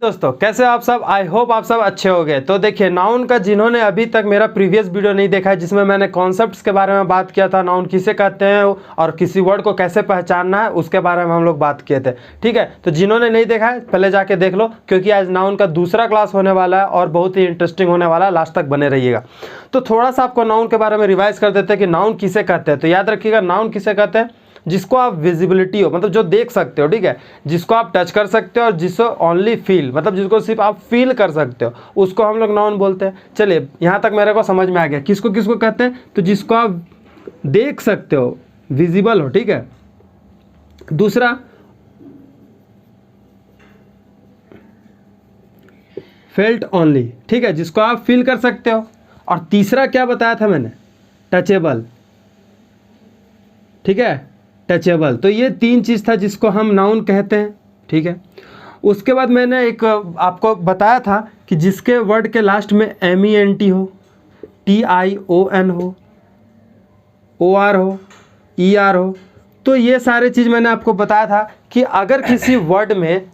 दोस्तों कैसे आप सब। आई होप आप सब अच्छे हो गए। तो देखिए नाउन का जिन्होंने अभी तक मेरा प्रीवियस वीडियो नहीं देखा है जिसमें मैंने कॉन्सेप्ट्स के बारे में बात किया था, नाउन किसे कहते हैं और किसी वर्ड को कैसे पहचानना है उसके बारे में हम लोग बात किए थे। ठीक है, तो जिन्होंने नहीं देखा है पहले जाके देख लो, क्योंकि आज नाउन का दूसरा क्लास होने वाला है और बहुत ही इंटरेस्टिंग होने वाला है। लास्ट तक बने रहिएगा। तो थोड़ा सा आपको नाउन के बारे में रिवाइज कर देते हैं कि नाउन किसे कहते हैं। तो याद रखिएगा, नाउन किसे कहते हैं जिसको आप विजिबिलिटी हो, मतलब जो देख सकते हो, ठीक है, जिसको आप टच कर सकते हो और जिसको ओनली फील, मतलब जिसको सिर्फ आप फील कर सकते हो, उसको हम लोग नाउन बोलते हैं। चलिए यहाँ तक मेरे को समझ में आ गया किसको किसको कहते हैं। तो जिसको आप देख सकते हो, विजिबल हो, ठीक है। दूसरा फेल्ट ओनली, ठीक है, जिसको आप फील कर सकते हो। और तीसरा क्या बताया था मैंने, टचेबल, ठीक है, टचेबल। तो ये तीन चीज़ था जिसको हम नाउन कहते हैं, ठीक है। उसके बाद मैंने एक आपको बताया था कि जिसके वर्ड के लास्ट में MENT हो, TION हो, OR हो, ER हो, तो ये सारे चीज़ मैंने आपको बताया था कि अगर किसी वर्ड में,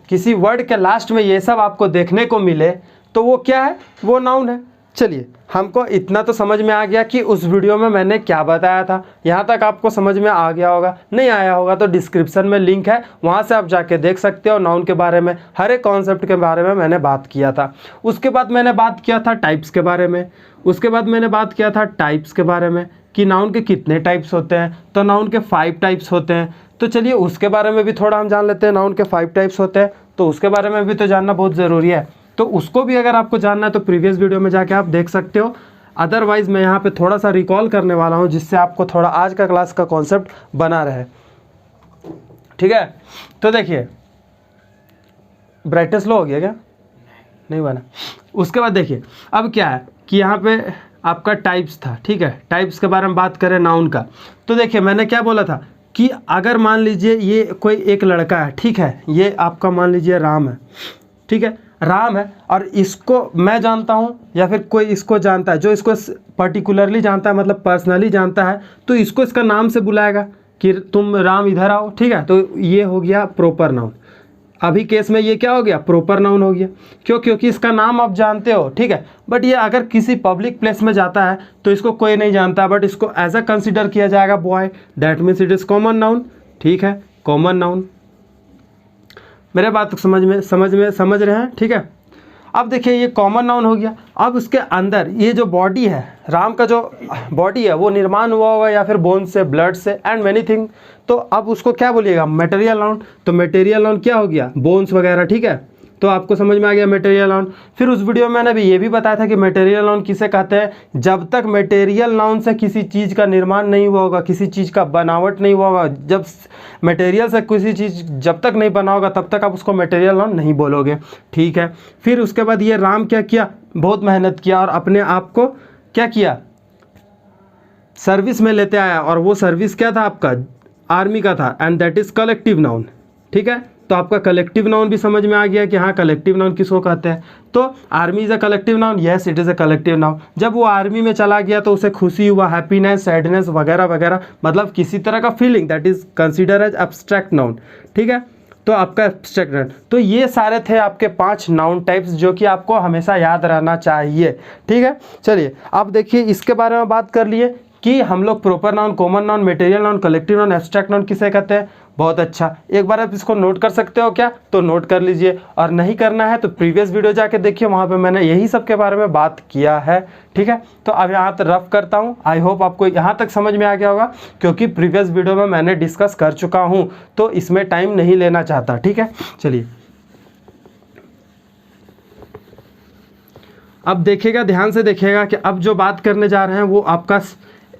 किसी वर्ड के लास्ट में ये सब आपको देखने को मिले तो वो क्या है, वो नाउन है। चलिए हमको इतना तो समझ में आ गया कि उस वीडियो में मैंने क्या बताया था। यहाँ तक आपको समझ में आ गया होगा, नहीं आया होगा तो डिस्क्रिप्शन में लिंक है, वहाँ से आप जाके देख सकते हो। नाउन के बारे में, हर एक कॉन्सेप्ट के बारे में मैंने बात किया था। उसके बाद मैंने बात किया था टाइप्स के बारे में। उसके बाद मैंने बात किया था टाइप्स के बारे में कि नाउन के कितने टाइप्स होते हैं। तो नाउन के 5 टाइप्स होते हैं। तो चलिए उसके बारे में भी थोड़ा हम जान लेते हैं। नाउन के 5 टाइप्स होते हैं तो उसके बारे में भी तो जानना बहुत ज़रूरी है। तो उसको भी अगर आपको जानना है तो प्रीवियस वीडियो में जाके आप देख सकते हो। अदरवाइज़ मैं यहाँ पे थोड़ा सा रिकॉल करने वाला हूँ जिससे आपको थोड़ा आज का क्लास का कॉन्सेप्ट बना रहे, ठीक है। तो देखिए ब्राइटनेस लो हो गया क्या, नहीं बना। उसके बाद देखिए अब क्या है कि यहाँ पे आपका टाइप्स था, ठीक है। टाइप्स के बारे में बात करें नाउन का, तो देखिए मैंने क्या बोला था कि अगर मान लीजिए ये कोई एक लड़का है, ठीक है, ये आपका मान लीजिए राम है, ठीक है, राम है, और इसको मैं जानता हूँ या फिर कोई इसको जानता है, जो इसको पर्टिकुलरली जानता है, मतलब पर्सनली जानता है, तो इसको इसका नाम से बुलाएगा कि तुम राम इधर आओ, ठीक है। तो ये हो गया प्रॉपर नाउन। अभी केस में ये क्या हो गया, प्रॉपर नाउन हो गया। क्यों? क्योंकि इसका नाम आप जानते हो, ठीक है। बट ये अगर किसी पब्लिक प्लेस में जाता है तो इसको कोई नहीं जानता, बट इसको एज अ कंसिडर किया जाएगा boy, that means it is common noun, ठीक है, कॉमन नाउन। मेरे बात समझ रहे हैं, ठीक है। अब देखिए ये कॉमन नाउन हो गया। अब उसके अंदर ये जो बॉडी है, राम का जो बॉडी है वो निर्माण हुआ होगा या फिर बोन से, ब्लड से एंड मैनी थिंग। तो अब उसको क्या बोलिएगा, मटेरियल नाउन। तो मटेरियल नाउन क्या हो गया, बोन्स वगैरह, ठीक है। तो आपको समझ में आ गया मटेरियल नाउन। फिर उस वीडियो में मैंने भी ये भी बताया था कि मटेरियल नाउन किसे कहते हैं, जब तक मटेरियल नाउन से किसी चीज़ का निर्माण नहीं हुआ होगा, किसी चीज़ का बनावट नहीं हुआ होगा, जब मटेरियल से किसी चीज़ जब तक नहीं बना होगा तब तक आप उसको मटेरियल नाउन नहीं बोलोगे, ठीक है। फिर उसके बाद ये राम क्या किया, बहुत मेहनत किया और अपने आप को क्या किया, सर्विस में लेते आया, और वो सर्विस क्या था आपका, आर्मी का था, and that is collective noun, ठीक है। तो आपका कलेक्टिव नाउन भी समझ में आ गया कि हाँ कलेक्टिव नाउन किसको कहते हैं। तो army is a collective noun, yes it is a collective noun. जब वो आर्मी में चला गया तो उसे खुशी हुआ, हैप्पीनेस, सैडनेस वगैरह वगैरह, मतलब किसी तरह का feeling, that is consider as abstract noun, ठीक है। तो आपका एब्स्ट्रैक्ट नाउन। तो ये सारे थे आपके 5 नाउन टाइप्स जो कि आपको हमेशा याद रहना चाहिए, ठीक है। चलिए अब देखिए इसके बारे में बात कर लिए कि हम लोग proper noun, common noun, material noun, collective noun, abstract noun किसे कहते हैं। बहुत अच्छा, एक बार आप इसको नोट कर सकते हो क्या, तो नोट कर लीजिए, और नहीं करना है तो प्रीवियस वीडियो जाके देखिए, वहाँ पे मैंने यही सब के बारे में बात किया है, ठीक है। तो अब यहाँ तक रफ करता हूँ, आई होप आपको यहाँ तक समझ में आ गया होगा, क्योंकि प्रीवियस वीडियो में मैंने डिस्कस कर चुका हूँ तो इसमें टाइम नहीं लेना चाहता, ठीक है। चलिए अब देखिएगा, ध्यान से देखिएगा कि अब जो बात करने जा रहे हैं वो आपका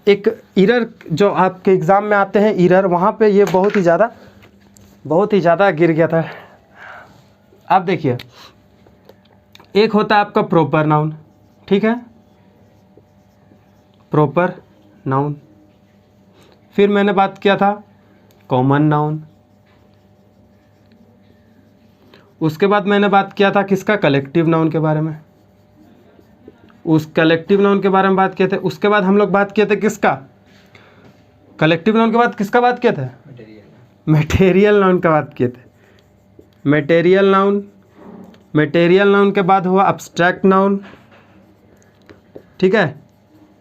एक एरर जो आपके एग्ज़ाम में आते हैं, एरर, वहाँ पे ये बहुत ही ज़्यादा गिर गया था। अब देखिए एक होता है आपका प्रॉपर नाउन, ठीक है, प्रॉपर नाउन। फिर मैंने बात किया था कॉमन नाउन। उसके बाद मैंने बात किया था किसका, कलेक्टिव नाउन के बारे में। उस कलेक्टिव नाउन के बारे में बात किए थे। उसके बाद हम लोग बात किए थे किसका, कलेक्टिव नाउन के बाद किसका बात किए थे, मटेरियल नाउन का बात किए थे। मटेरियल नाउन, मटेरियल नाउन के बाद हुआ एब्स्ट्रैक्ट नाउन, ठीक है,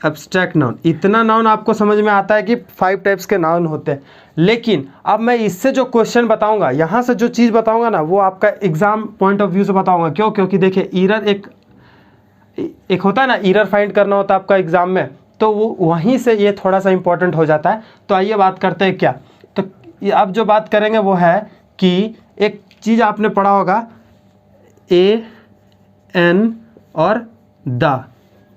एब्स्ट्रैक्ट नाउन। इतना नाउन आपको समझ में आता है कि 5 टाइप्स के नाउन होते हैं। लेकिन अब मैं इससे जो क्वेश्चन बताऊंगा, यहाँ से जो चीज़ बताऊंगा ना, वो आपका एग्जाम पॉइंट ऑफ व्यू से बताऊंगा। क्यों? क्योंकि देखिए एरर एक होता है ना, एरर फाइंड करना होता है आपका एग्जाम में, तो वो वहीं से ये थोड़ा सा इंपॉर्टेंट हो जाता है। तो आइए बात करते हैं क्या। तो अब जो बात करेंगे वो है कि एक चीज़ आपने पढ़ा होगा ए एन और द,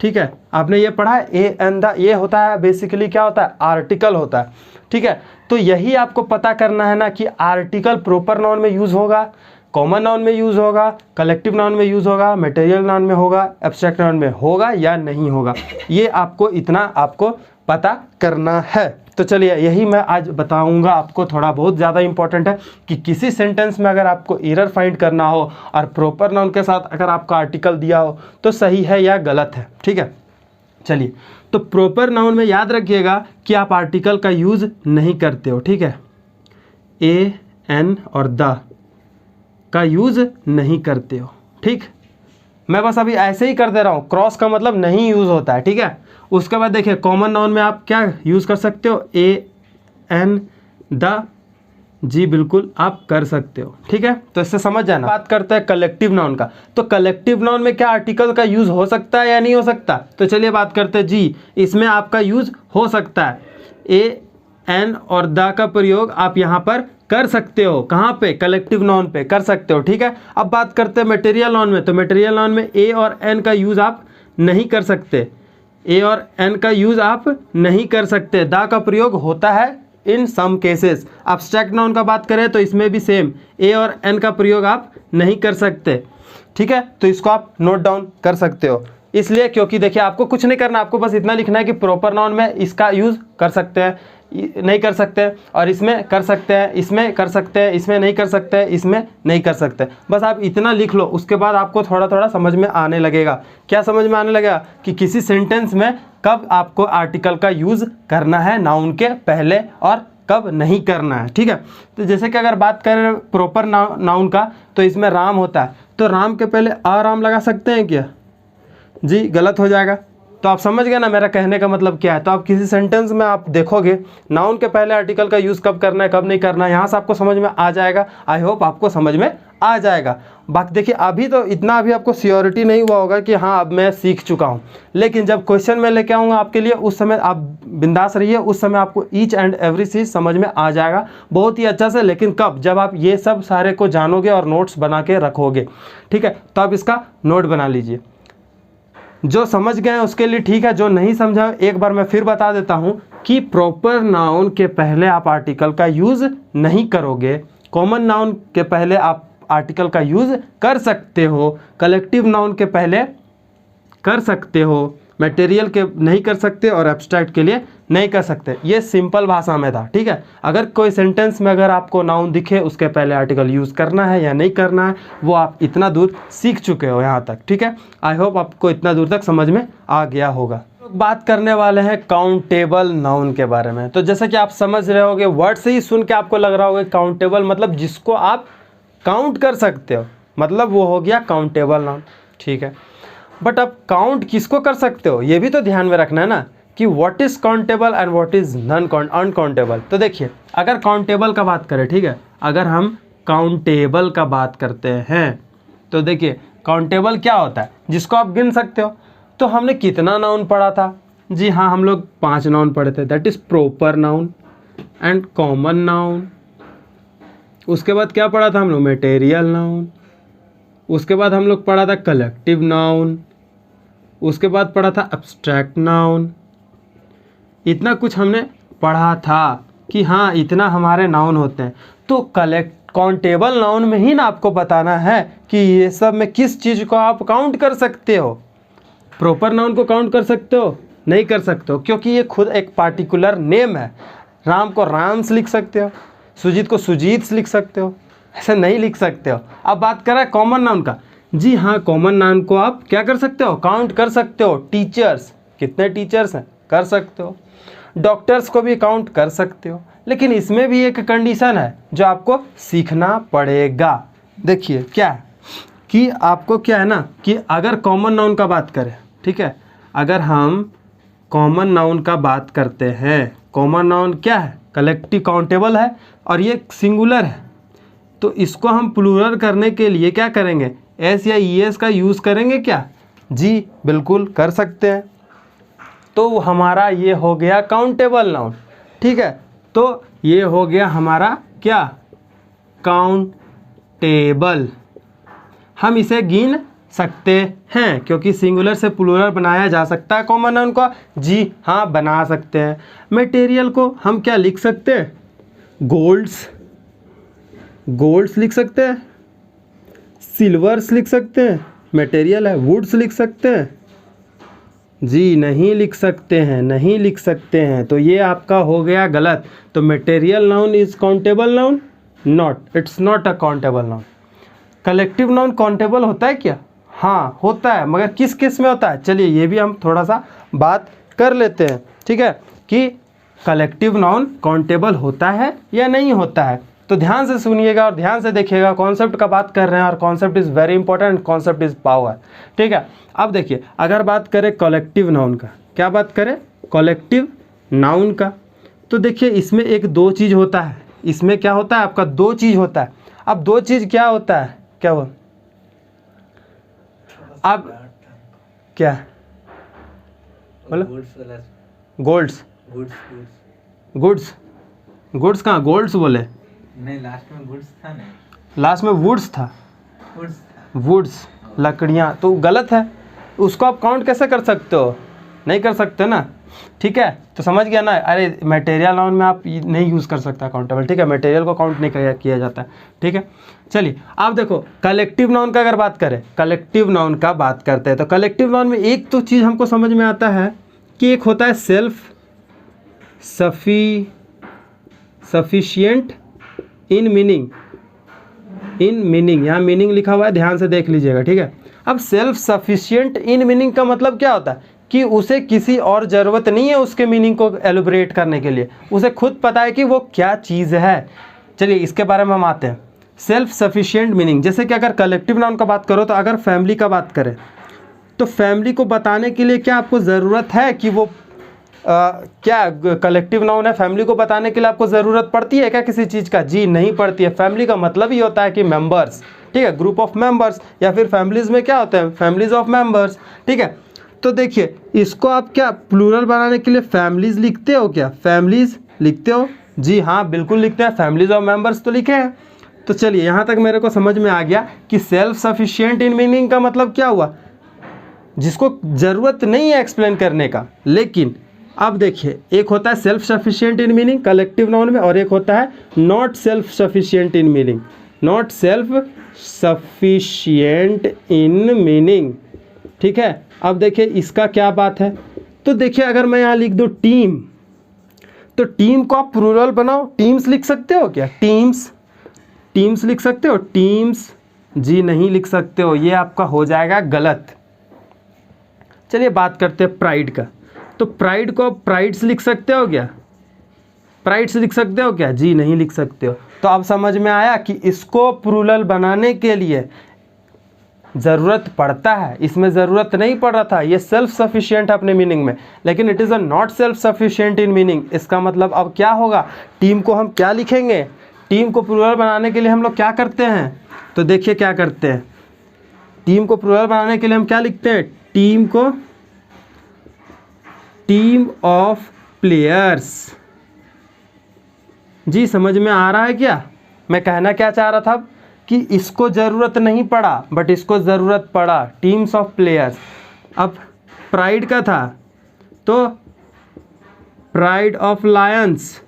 ठीक है, आपने ये पढ़ा है ए एन द। ये होता है बेसिकली क्या होता है, आर्टिकल होता है, ठीक है। तो यही आपको पता करना है ना कि आर्टिकल प्रॉपर नाउन में यूज़ होगा, कॉमन नाउन में यूज़ होगा, कलेक्टिव नाउन में यूज़ होगा, मटेरियल नाउन में होगा, एब्स्ट्रैक्ट नाउन में होगा या नहीं होगा। ये आपको इतना आपको पता करना है। तो चलिए यही मैं आज बताऊंगा आपको, थोड़ा बहुत ज़्यादा इंपॉर्टेंट है कि किसी सेंटेंस में अगर आपको एरर फाइंड करना हो और प्रॉपर नाउन के साथ अगर आपका आर्टिकल दिया हो तो सही है या गलत है, ठीक है। चलिए, तो प्रॉपर नाउन में याद रखिएगा कि आप आर्टिकल का यूज़ नहीं करते हो, ठीक है। ए एन और द का यूज़ नहीं करते हो, ठीक। मैं बस अभी ऐसे ही कर दे रहा हूँ, क्रॉस का मतलब नहीं यूज़ होता है, ठीक है। उसके बाद देखिए कॉमन नाउन में आप क्या यूज़ कर सकते हो, ए एन द, जी बिल्कुल आप कर सकते हो, ठीक है। तो इससे समझ जाना। बात करते हैं कलेक्टिव नाउन का। तो कलेक्टिव नाउन में क्या आर्टिकल का यूज़ हो सकता है या नहीं हो सकता? तो चलिए बात करते हैं जी, इसमें आपका यूज़ हो सकता है। ए एन और द का प्रयोग आप यहाँ पर कर सकते हो। कहाँ पे? कलेक्टिव नाउन पे कर सकते हो, ठीक है। अब बात करते हैं मटेरियल नाउन में। तो मटेरियल नाउन में ए और एन का यूज़ आप नहीं कर सकते, ए और एन का यूज़ आप नहीं कर सकते। द का प्रयोग होता है इन सम केसेस। एब्स्ट्रैक्ट नाउन का बात करें तो इसमें भी सेम, ए और एन का प्रयोग आप नहीं कर सकते, ठीक है। तो इसको आप नोट डाउन कर सकते हो, इसलिए क्योंकि देखिए आपको कुछ नहीं करना, आपको बस इतना लिखना है कि प्रॉपर नाउन में इसका यूज़ कर सकते हैं, नहीं कर सकते, और इसमें कर सकते हैं, इसमें कर सकते हैं, इसमें नहीं कर सकते, इसमें नहीं कर सकते। बस आप इतना लिख लो, उसके बाद आपको थोड़ा थोड़ा समझ में आने लगेगा। क्या समझ में आने लगेगा? कि किसी सेंटेंस में कब आपको आर्टिकल का यूज़ करना है नाउन के पहले और कब नहीं करना है, ठीक है। तो जैसे कि अगर बात करें प्रॉपर नाउन का, तो इसमें राम होता है, तो राम के पहले आराम लगा सकते हैं क्या? जी गलत हो जाएगा। तो आप समझ गए ना मेरा कहने का मतलब क्या है। तो आप किसी सेंटेंस में आप देखोगे नाउन के पहले आर्टिकल का यूज़ कब करना है कब नहीं करना है, यहाँ से आपको समझ में आ जाएगा। आई होप आपको समझ में आ जाएगा। बाकी देखिए अभी तो इतना अभी आपको श्योरिटी नहीं हुआ होगा कि हाँ अब मैं सीख चुका हूँ, लेकिन जब क्वेश्चन में लेके आऊँगा आपके लिए, उस समय आप बिंदास रहिए, उस समय आपको ईच एंड एवरी चीज़ समझ में आ जाएगा बहुत ही अच्छा से। लेकिन कब? जब आप ये सब सारे को जानोगे और नोट्स बना के रखोगे, ठीक है। तो आप इसका नोट बना लीजिए। जो समझ गए हैं उसके लिए ठीक है, जो नहीं समझा एक बार मैं फिर बता देता हूं कि प्रॉपर नाउन के पहले आप आर्टिकल का यूज़ नहीं करोगे, कॉमन नाउन के पहले आप आर्टिकल का यूज़ कर सकते हो, कलेक्टिव नाउन के पहले कर सकते हो, मटेरियल के नहीं कर सकते और एब्स्ट्रैक्ट के लिए नहीं कर सकते। ये सिंपल भाषा में था, ठीक है। अगर कोई सेंटेंस में अगर आपको नाउन दिखे उसके पहले आर्टिकल यूज़ करना है या नहीं करना है, वो आप इतना दूर सीख चुके हो यहाँ तक, ठीक है। आई होप आपको इतना दूर तक समझ में आ गया होगा। बात करने वाले हैं काउंटेबल नाउन के बारे में। तो जैसे कि आप समझ रहे होगे, वर्ड से ही सुन के आपको लग रहा होगा काउंटेबल मतलब जिसको आप काउंट कर सकते हो, मतलब वो हो गया काउंटेबल नाउन, ठीक है। बट अब काउंट किसको कर सकते हो ये भी तो ध्यान में रखना है ना, कि what is countable and what is uncountable. तो देखिए अगर काउंटेबल का बात करें, ठीक है, अगर हम काउंटेबल का बात करते हैं तो देखिए काउंटेबल क्या होता है? जिसको आप गिन सकते हो। तो हमने कितना नाउन पढ़ा था? जी हाँ, हम लोग 5 नाउन पढ़े थे। That is proper noun and common noun. उसके बाद क्या पढ़ा था हम लोग? Material noun. उसके बाद हम लोग पढ़ा था कलेक्टिव नाउन। उसके बाद पढ़ा था एब्स्ट्रैक्ट नाउन। इतना कुछ हमने पढ़ा था कि हाँ इतना हमारे नाउन होते हैं। तो काउंटेबल नाउन में ही ना आपको बताना है कि ये सब में किस चीज़ को आप काउंट कर सकते हो। प्रॉपर नाउन को काउंट कर सकते हो? नहीं कर सकते हो, क्योंकि ये खुद एक पार्टिकुलर नेम है। राम को राम्स लिख सकते हो, सुजीत को सुजीत लिख सकते हो, ऐसे नहीं लिख सकते हो। अब बात कर रहा है कॉमन नाउन का। जी हाँ, कॉमन नाउन को आप क्या कर सकते हो? काउंट कर सकते हो। टीचर्स, कितने टीचर्स हैं? कर सकते हो। डॉक्टर्स को भी काउंट कर सकते हो, लेकिन इसमें भी एक कंडीशन है जो आपको सीखना पड़ेगा। देखिए क्या है? कि आपको क्या है ना कि अगर कॉमन नाउन का बात करें, ठीक है, अगर हम कॉमन नाउन का बात करते हैं, कॉमन नाउन क्या है, कलेक्टिव काउंटेबल है और ये सिंगुलर है, तो इसको हम प्लूरल करने के लिए क्या करेंगे, एस या ई एस का यूज़ करेंगे क्या, जी बिल्कुल कर सकते हैं। तो हमारा ये हो गया काउंटेबल नाउन, ठीक है, तो ये हो गया हमारा क्या, काउंटेबल। हम इसे गिन सकते हैं क्योंकि सिंगुलर से प्लूरल बनाया जा सकता है कॉमन नाउन का, जी हाँ बना सकते हैं। मटेरियल को हम क्या लिख सकते हैं, गोल्ड्स, गोल्ड्स लिख सकते हैं, सिल्वर्स लिख सकते हैं, मटेरियल है, वुड्स लिख सकते हैं, जी नहीं लिख सकते हैं, नहीं लिख सकते हैं, तो ये आपका हो गया गलत। तो material noun is countable noun, not, it's not a countable noun. Collective noun countable होता है क्या, हाँ होता है, मगर किस केस में होता है, चलिए ये भी हम थोड़ा सा बात कर लेते हैं, ठीक है, कि कलेक्टिव नाउन काउंटेबल होता है या नहीं होता है। तो ध्यान से सुनिएगा और ध्यान से देखिएगा, कॉन्सेप्ट का बात कर रहे हैं और concept is very important, concept is power, ठीक है। अब देखिए अगर बात करें कलेक्टिव नाउन का, क्या बात करें, कलेक्टिव नाउन का, तो देखिए इसमें एक दो चीज़ होता है, इसमें क्या होता है आपका, दो चीज़ होता है। अब दो चीज़ क्या होता है, क्या वो, अब क्या बोलो, गोल्ड्स, गुड्स, गुड्स कहाँ, गोल्ड्स बोले नहीं, लास्ट में गुड्स था ना, लास्ट में वुड्स था, गुड्स था, वुड्स लकड़ियाँ, तो गलत है, उसको आप काउंट कैसे कर सकते हो, नहीं कर सकते ना, ठीक है, तो समझ गया ना। अरे मटेरियल नाउन में आप नहीं यूज़ कर सकता काउंटेबल, ठीक है, मटेरियल को काउंट नहीं किया जाता है, ठीक है। चलिए अब देखो कलेक्टिव नाउन का अगर बात करें, कलेक्टिव नाउन का बात करते हैं, तो कलेक्टिव नाउन में एक तो चीज़ हमको समझ में आता है कि एक होता है self sufficient in meaning, in meaning, यहाँ मीनिंग लिखा हुआ है, ध्यान से देख लीजिएगा, ठीक है। अब सेल्फ सफिशिएंट इन मीनिंग का मतलब क्या होता है कि उसे किसी और ज़रूरत नहीं है उसके मीनिंग को एलुब्रेट करने के लिए, उसे खुद पता है कि वो क्या चीज़ है। चलिए इसके बारे में हम आते हैं, सेल्फ सफिशिएंट मीनिंग। जैसे कि अगर कलेक्टिव नाउन का बात करो, तो अगर फैमिली का बात करें, तो फैमिली को बताने के लिए क्या आपको ज़रूरत है कि वो क्या कलेक्टिव नाउन है, फैमिली को बताने के लिए आपको ज़रूरत पड़ती है क्या किसी चीज़ का, जी नहीं पड़ती है। फैमिली का मतलब ही होता है कि मेंबर्स, ठीक है, ग्रुप ऑफ मेंबर्स, या फिर फैमिलीज़ में क्या होते हैं, फैमिलीज ऑफ मेंबर्स, ठीक है। तो देखिए इसको आप क्या प्लूरल बनाने के लिए फैमिलीज़ लिखते हो क्या, फैमिलीज़ लिखते हो, जी हाँ बिल्कुल लिखते हैं, फैमिलीज ऑफ मेंबर्स तो लिखे हैं। तो चलिए यहाँ तक मेरे को समझ में आ गया कि सेल्फ सफिशिएंट इन मीनिंग का मतलब क्या हुआ, जिसको ज़रूरत नहीं है एक्सप्लेन करने का। लेकिन अब देखिए एक होता है self sufficient in meaning collective noun में, और एक होता है not self sufficient in meaning, not self sufficient in meaning, ठीक है। अब देखिए इसका क्या बात है, तो देखिए अगर मैं यहाँ लिख दूँ टीम, तो टीम को आप प्लूरल बनाओ, टीम्स लिख सकते हो क्या, टीम्स, टीम्स लिख सकते हो, टीम्स, जी नहीं लिख सकते हो, ये आपका हो जाएगा गलत। चलिए बात करते हैं प्राइड का, तो प्राइड को आप प्राइड्स लिख सकते हो क्या, प्राइड्स लिख सकते हो क्या, जी नहीं लिख सकते हो। तो अब समझ में आया कि इसको प्लूरल बनाने के लिए ज़रूरत पड़ता है, इसमें ज़रूरत नहीं पड़ रहा था, ये सेल्फ सफिशिएंट अपने मीनिंग में, लेकिन it is a not self sufficient in meaning. इसका मतलब अब क्या होगा, टीम को हम क्या लिखेंगे, टीम को प्लूरल बनाने के लिए हम लोग क्या करते हैं, तो देखिए क्या करते हैं, टीम को प्लूरल बनाने के लिए हम क्या लिखते हैं, टीम को टीम ऑफ प्लेयर्स, जी समझ में आ रहा है क्या, मैं कहना क्या चाह रहा था कि इसको ज़रूरत नहीं पड़ा बट इसको ज़रूरत पड़ा, टीम्स ऑफ प्लेयर्स। अब प्राइड का था तो प्राइड ऑफ लायंस,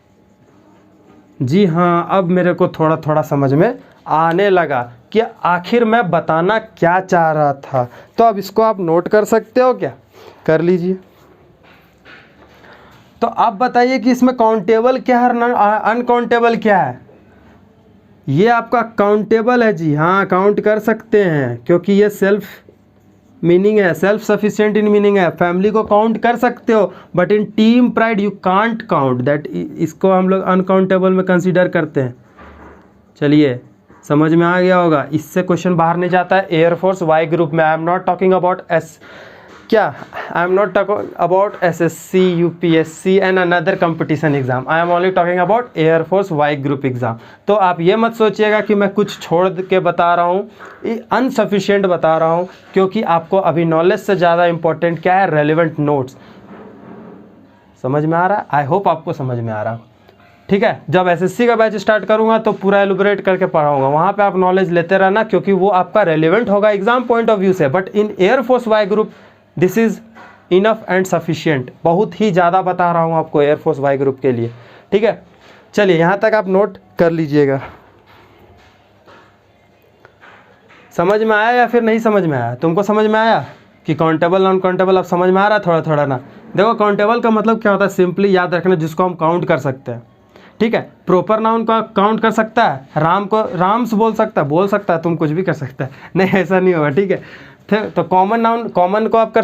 जी हाँ अब मेरे को थोड़ा थोड़ा समझ में आने लगा कि आखिर मैं बताना क्या चाह रहा था। तो अब इसको आप नोट कर सकते हो क्या, कर लीजिए। तो आप बताइए कि इसमें काउंटेबल क्या है, अनकाउंटेबल क्या है। ये आपका काउंटेबल है, जी हाँ काउंट कर सकते हैं क्योंकि ये सेल्फ मीनिंग है, सेल्फ सफिशिएंट इन मीनिंग है, फैमिली को काउंट कर सकते हो but in team bride you can't count that, इसको हम लोग अनकाउंटेबल में कंसीडर करते हैं। चलिए समझ में आ गया होगा, इससे क्वेश्चन बाहर नहीं जाता है एयरफोर्स वाई ग्रुप में। I am not talking about I am not talking about SSC UPSC and another competition exam, I am only talking about air force Y group exam. तो आप ये मत सोचिएगा कि मैं कुछ छोड़ के बता रहा हूँ, अनसफिशिएंट बता रहा हूँ, क्योंकि आपको अभी नॉलेज से ज़्यादा इंपॉर्टेंट क्या है, रेलिवेंट नोट्स। समझ में आ रहा है? आई होप आपको समझ में आ रहा है। ठीक है, जब SSC का बैच स्टार्ट करूंगा तो पूरा एलुबरेट करके पढ़ाऊंगा, वहाँ पे आप नॉलेज लेते रहना, क्योंकि वो आपका रेलिवेंट होगा एग्जाम पॉइंट ऑफ व्यू से। But in air force Y group this is enough and sufficient, बहुत ही ज़्यादा बता रहा हूँ आपको एयरफोर्स वाई ग्रुप के लिए। ठीक है, चलिए यहाँ तक आप नोट कर लीजिएगा। समझ में आया या फिर नहीं समझ में आया? तुमको समझ में आया कि काउंटेबल नॉन काउंटेबल अब समझ में आ रहा है थोड़ा थोड़ा ना? देखो काउंटेबल का मतलब क्या होता है, सिंपली याद रखना, जिसको हम काउंट कर सकते हैं। ठीक है, प्रॉपर नाउन को काउंट कर सकता है, राम को राम्स बोल सकता है, तुम कुछ भी कर सकता है, नहीं ऐसा नहीं होगा। ठीक है, तो कॉमन नाउन, कॉमन को आप कर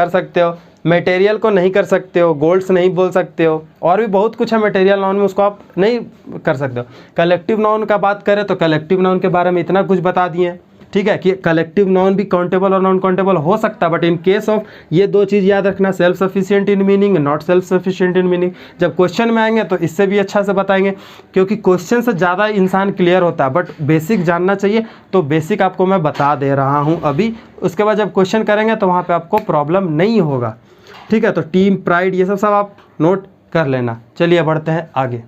सकते हो, मटेरियल को नहीं कर सकते हो, गोल्ड्स नहीं बोल सकते हो, और भी बहुत कुछ है मटेरियल नाउन में, उसको आप नहीं कर सकते हो। कलेक्टिव नाउन का बात करें तो कलेक्टिव नाउन के बारे में इतना कुछ बता दिए। ठीक है, कि कलेक्टिव नाउन भी काउंटेबल और नॉन काउंटेबल हो सकता है, बट इन केस ऑफ ये दो चीज़ याद रखना, self sufficient in meaning, not self sufficient in meaning. जब क्वेश्चन में आएंगे तो इससे भी अच्छा से बताएंगे, क्योंकि क्वेश्चन से ज़्यादा इंसान क्लियर होता है, बट बेसिक जानना चाहिए, तो बेसिक आपको मैं बता दे रहा हूँ अभी। उसके बाद जब क्वेश्चन करेंगे तो वहाँ पर आपको प्रॉब्लम नहीं होगा। ठीक है, तो टीम प्राइड ये सब आप नोट कर लेना। चलिए बढ़ते हैं आगे।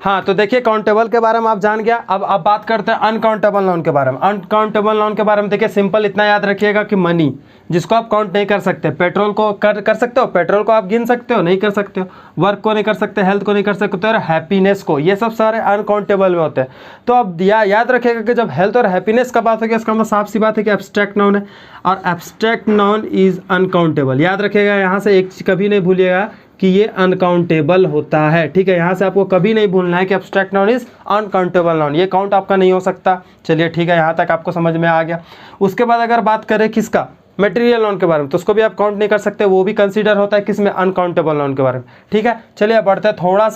हाँ, तो देखिए काउंटेबल के बारे में आप जान गया। अब बात करते हैं अनकाउंटेबल नाउन के बारे में। अनकाउंटेबल नाउन के बारे में देखिए, सिंपल इतना याद रखिएगा कि मनी, जिसको आप काउंट नहीं कर सकते। पेट्रोल को कर सकते हो, पेट्रोल को आप गिन सकते हो, नहीं कर सकते हो। वर्क को नहीं कर सकते, हेल्थ को नहीं कर सकते, और हैप्पीनेस को, ये सब सारे अनकाउंटेबल में होते हैं। तो अब याद रखिएगा कि जब हेल्थ और हैप्पीनेस का बात होगी, इसका मतलब साफ सी बात है कि एब्स्ट्रैक्ट नाउन है, और एब्स्ट्रैक्ट नाउन इज अनकाउंटेबल। याद रखिएगा, यहाँ से एक चीज कभी नहीं भूलिएगा कि ये अनकाउंटेबल होता है। ठीक है, यहाँ से आपको कभी नहीं भूलना है कि abstract noun is uncountable noun, ये काउंट आपका नहीं हो सकता। चलिए ठीक है, यहाँ तक आपको समझ में आ गया। उसके बाद अगर बात करें किसका, मटेरियल नाउन के बारे में, तो उसको भी आप काउंट नहीं कर सकते, वो भी कंसीडर होता है किसमें, अनकाउंटेबल नाउन के बारे में। ठीक है, चलिए बढ़ते हैं थोड़ा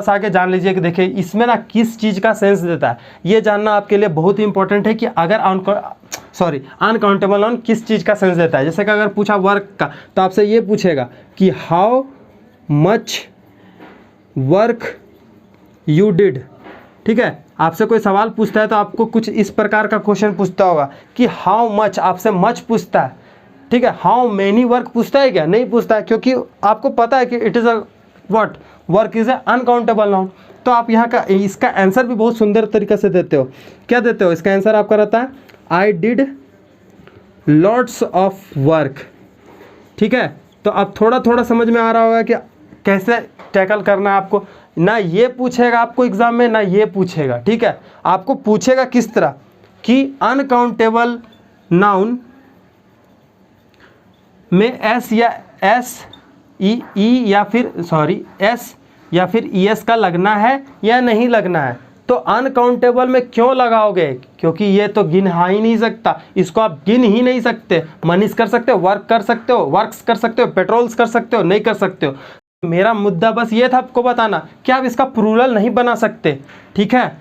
सा आगे जान लीजिए कि देखिए इसमें ना किस चीज़ का सेंस देता है, ये जानना आपके लिए बहुत ही इंपॉर्टेंट है कि अगर अनकाउंटेबल नाउन किस चीज़ का सेंस देता है। जैसे कि अगर पूछा वर्क का, तो आपसे ये पूछेगा कि how much work you did. ठीक है, आपसे कोई सवाल पूछता है तो आपको कुछ इस प्रकार का क्वेश्चन पूछता होगा कि हाउ मच, आपसे मच पूछता है। ठीक है, हाउ मेनी वर्क पूछता है क्या? नहीं पूछता है, क्योंकि आपको पता है कि it is a what, work is a uncountable noun. तो आप यहाँ का इसका आंसर भी बहुत सुंदर तरीके से देते हो। क्या देते हो? इसका आंसर आपका रहता है I did lots of work. ठीक है, तो अब थोड़ा थोड़ा समझ में आ रहा होगा कि कैसे टैकल करना है आपको। ना ये पूछेगा आपको एग्जाम में, ना ये पूछेगा। ठीक है, आपको पूछेगा किस तरह कि अनकाउंटेबल नाउन में एस या फिर ES का लगना है या नहीं लगना है। तो अनकाउंटेबल में क्यों लगाओगे? क्योंकि ये तो गिन ही नहीं सकता, इसको आप गिन ही नहीं सकते। मनीष कर सकते हो, वर्क कर सकते हो, वर्क्स कर सकते हो, पेट्रोल्स कर सकते हो, नहीं कर सकते हो। मेरा मुद्दा बस ये था आपको बताना कि आप इसका प्लूरल नहीं बना सकते। ठीक है,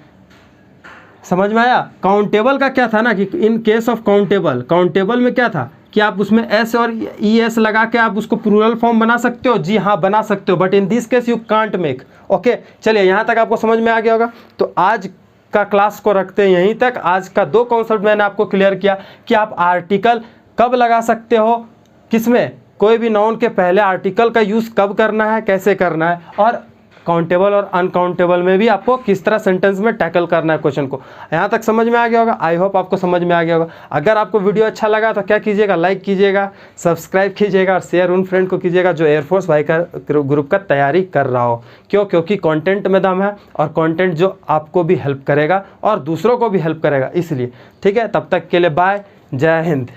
समझ में आया? काउंटेबल का क्या था ना कि इन केस ऑफ काउंटेबल में क्या था कि आप उसमें S और ES लगा के आप उसको प्लूरल फॉर्म बना सकते हो। जी हाँ, बना सकते हो, but in this case you can't make. Okay, चलिए यहाँ तक आपको समझ में आ गया होगा। तो आज का क्लास को रखते हैं यहीं तक। आज का 2 कॉन्सेप्ट मैंने आपको क्लियर किया कि आप आर्टिकल कब लगा सकते हो, किसमें, कोई भी नाउन के पहले आर्टिकल का यूज़ कब करना है, कैसे करना है, और काउंटेबल और अनकाउंटेबल में भी आपको किस तरह सेंटेंस में टैकल करना है क्वेश्चन को। यहाँ तक समझ में आ गया होगा। आई होप आपको समझ में आ गया होगा। अगर आपको वीडियो अच्छा लगा तो क्या कीजिएगा, लाइक कीजिएगा, सब्सक्राइब कीजिएगा और शेयर उन फ्रेंड को कीजिएगा जो एयरफोर्स वाई का ग्रुप का तैयारी कर रहा हो। क्यों? क्योंकि कंटेंट में दम है, और कंटेंट जो आपको भी हेल्प करेगा और दूसरों को भी हेल्प करेगा, इसलिए। ठीक है, तब तक के लिए बाय, जय हिंद।